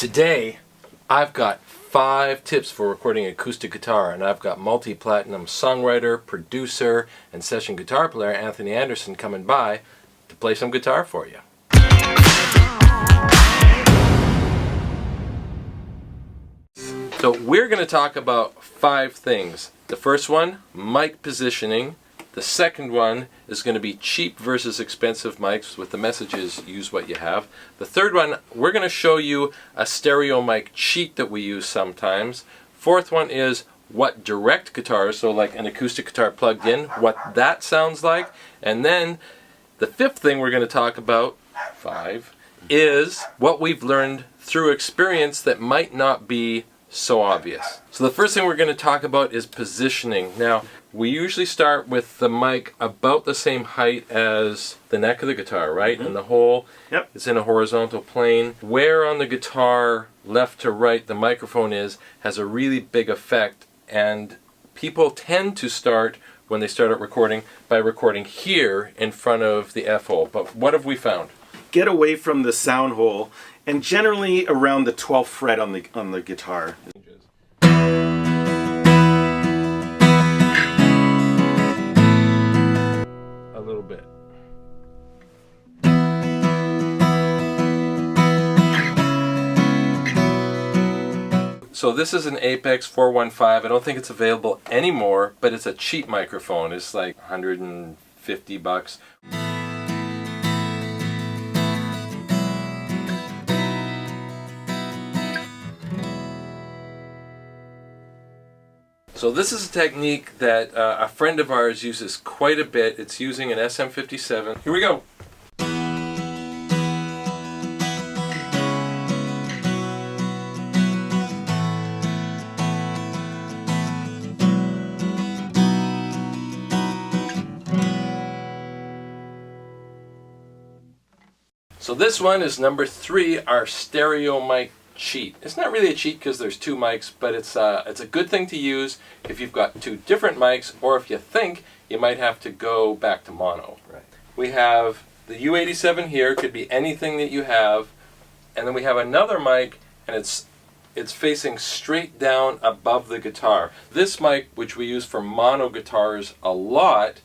Today, I've got 5 tips for recording acoustic guitar, and I've got multi-platinum songwriter, producer, and session guitar player Anthony Anderson coming by to play some guitar for you. So we're going to talk about 5 things. The first one, mic positioning. The second one is going to be cheap versus expensive mics with the messages, use what you have. The third one, we're going to show you a stereo mic cheat that we use sometimes. Fourth one is what direct guitars, so like an acoustic guitar plugged in, what that sounds like. And then the fifth thing we're going to talk about, 5, is what we've learned through experience that might not be so obvious. So the first thing we're going to talk about is positioning. Now, we usually start with the mic about the same height as the neck of the guitar, right? And the hole is in a horizontal plane. Where on the guitar, left to right, the microphone is, has a really big effect. And people tend to start, when they start out recording, by recording here in front of the F-hole. But what have we found? Get away from the sound hole, and generally around the 12th fret on the guitar. A little bit. So this is an Apex 415. I don't think it's available anymore, but it's a cheap microphone. It's like $150. So this is a technique that a friend of ours uses quite a bit. It's using an SM57. Here we go. So this one is number 3, our stereo mic cheat. It's not really a cheat because there's 2 mics, but it's a good thing to use if you've got 2 different mics, or if you think you might have to go back to mono. Right. We have the U87 here, could be anything that you have, and then we have another mic, and it's facing straight down above the guitar. This mic, which we use for mono guitars a lot,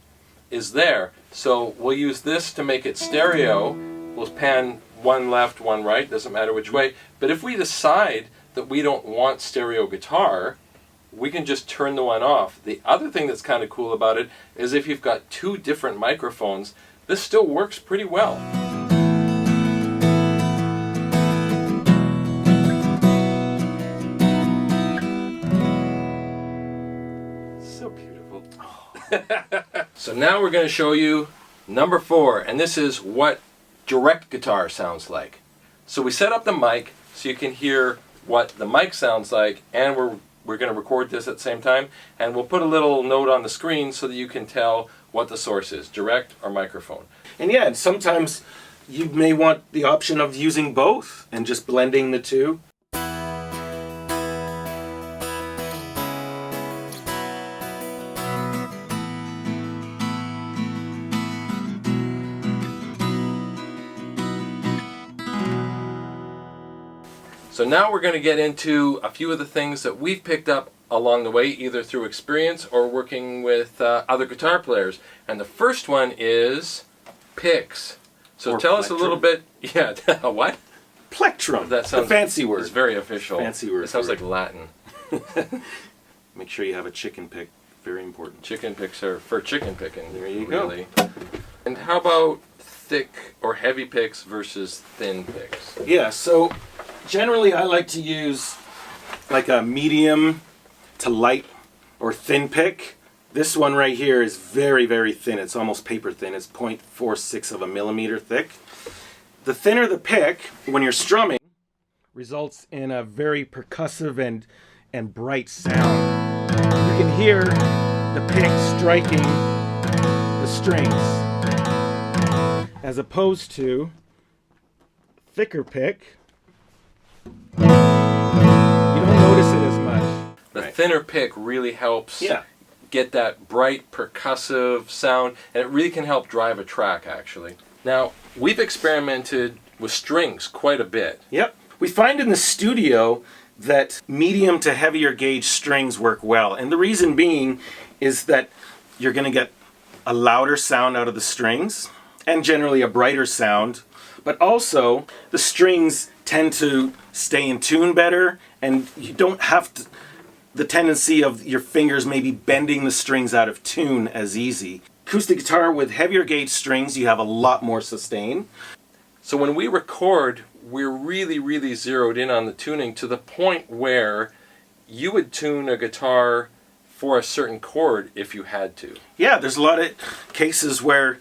is there. So we'll use this to make it stereo. We'll pan one left, one right, doesn't matter which way. But if we decide that we don't want stereo guitar, we can just turn the one off. The other thing that's kind of cool about it is if you've got 2 different microphones, this still works pretty well. So beautiful. So now we're going to show you number 4, and this is what direct guitar sounds like. So we set up the mic so you can hear what the mic sounds like, and we're going to record this at the same time, and we'll put a little note on the screen so that you can tell what the source is, direct or microphone. And yeah, sometimes you may want the option of using both and just blending the 2. So now we're going to get into a few of the things that we've picked up along the way, either through experience or working with other guitar players. And the first one is picks. So or tell plectrum. us a little bit. Yeah, what? Plectrum. That sounds a fancy word. It's very official. Fancy word. It sounds like Latin. Make sure you have a chicken pick. Very important. Chicken picks are for chicken picking. There you really. Go. And how about thick or heavy picks versus thin picks? Yeah, so generally I like to use like a medium to light or thin pick. This one right here is very, very thin. It's almost paper thin. It's 0.46 of a millimeter thick. The thinner the pick, when you're strumming, results in a very percussive and bright sound. You can hear the pick striking the strings, as opposed to thicker pick. You don't notice it as much. The thinner pick really helps get that bright percussive sound, and it really can help drive a track actually. Now, we've experimented with strings quite a bit. Yep. We find in the studio that medium to heavier gauge strings work well. And the reason being is that you're going to get a louder sound out of the strings and generally a brighter sound. But also, the strings tend to stay in tune better, and you don't have the tendency of your fingers maybe bending the strings out of tune as easy. Acoustic guitar with heavier gauge strings, you have a lot more sustain. So when we record, we're really zeroed in on the tuning to the point where you would tune a guitar for a certain chord if you had to. Yeah, there's a lot of cases where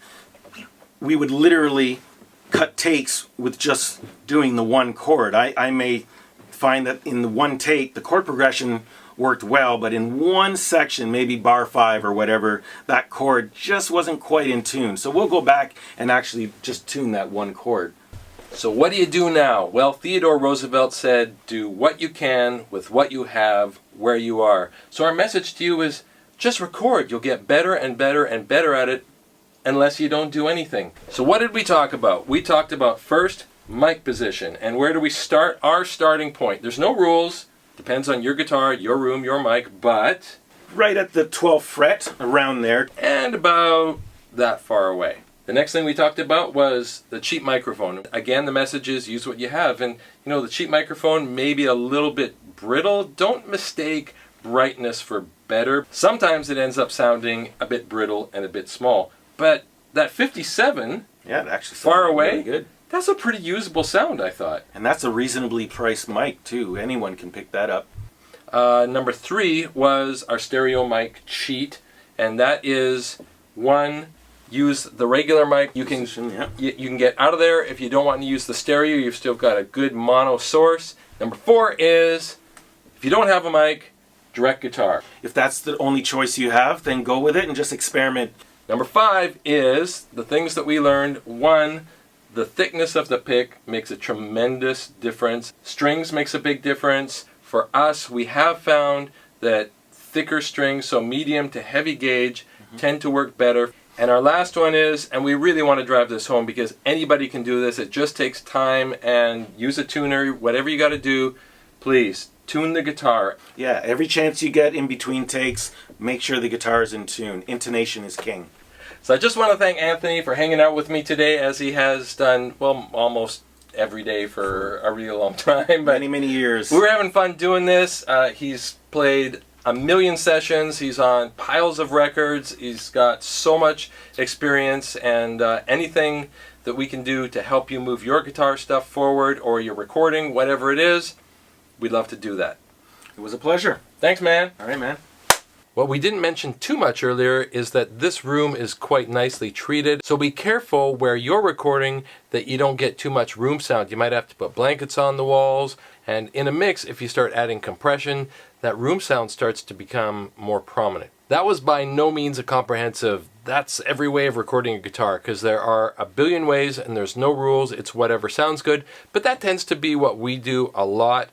we would literally cut takes with just doing the one chord. I may find that in the one take, the chord progression worked well, but in one section, maybe bar 5 or whatever, that chord just wasn't quite in tune. So we'll go back and actually just tune that one chord. So what do you do now? Well, Theodore Roosevelt said, do what you can with what you have where you are. So our message to you is just record. You'll get better and better and better at it unless you don't do anything. So what did we talk about? We talked about first, mic position. And where do we start? Our starting point. There's no rules. Depends on your guitar, your room, your mic, but right at the 12th fret, around there. And about that far away. The next thing we talked about was the cheap microphone. Again, the message is use what you have. And you know, the cheap microphone may be a little bit brittle. Don't mistake brightness for better. Sometimes it ends up sounding a bit brittle and a bit small. But that 57, yeah, it actually far away, really good. That's a pretty usable sound, I thought. And that's a reasonably priced mic, too. Anyone can pick that up. Number 3 was our stereo mic cheat. And that is, 1, use the regular mic. You can get out of there. If you don't want to use the stereo, you've still got a good mono source. Number 4 is, if you don't have a mic, direct guitar. If that's the only choice you have, then go with it and just experiment. Number 5 is the things that we learned. 1, the thickness of the pick makes a tremendous difference. Strings makes a big difference. For us, we have found that thicker strings, so medium to heavy gauge, tend to work better. And our last one is, and we really want to drive this home because anybody can do this, it just takes time, and use a tuner, whatever you got to do, please tune the guitar. Yeah, every chance you get in between takes, make sure the guitar is in tune. Intonation is king. So I just want to thank Anthony for hanging out with me today, as he has done, well, almost every day for a real long time. But many years. We were having fun doing this. He's played a million sessions. He's on piles of records. He's got so much experience, and anything that we can do to help you move your guitar stuff forward or your recording, whatever it is, we'd love to do that. It was a pleasure. Thanks, man. All right, man. What we didn't mention too much earlier is that this room is quite nicely treated. So be careful where you're recording that you don't get too much room sound. You might have to put blankets on the walls. And in a mix, if you start adding compression, that room sound starts to become more prominent. That was by no means a comprehensive, that's every way of recording a guitar, because there are a billion ways and there's no rules. It's whatever sounds good. But that tends to be what we do a lot.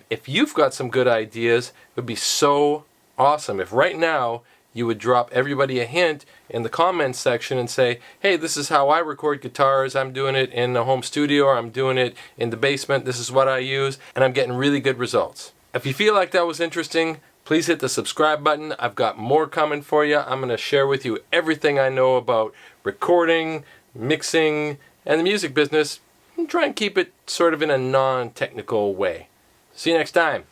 If you've got some good ideas, it would be so awesome if right now you would drop everybody a hint in the comments section and say, hey, this is how I record guitars. I'm doing it in the home studio, or I'm doing it in the basement. This is what I use, and I'm getting really good results. If you feel like that was interesting, please hit the subscribe button. I've got more coming for you. I'm going to share with you everything I know about recording, mixing, and the music business, and try and keep it sort of in a non-technical way. See you next time.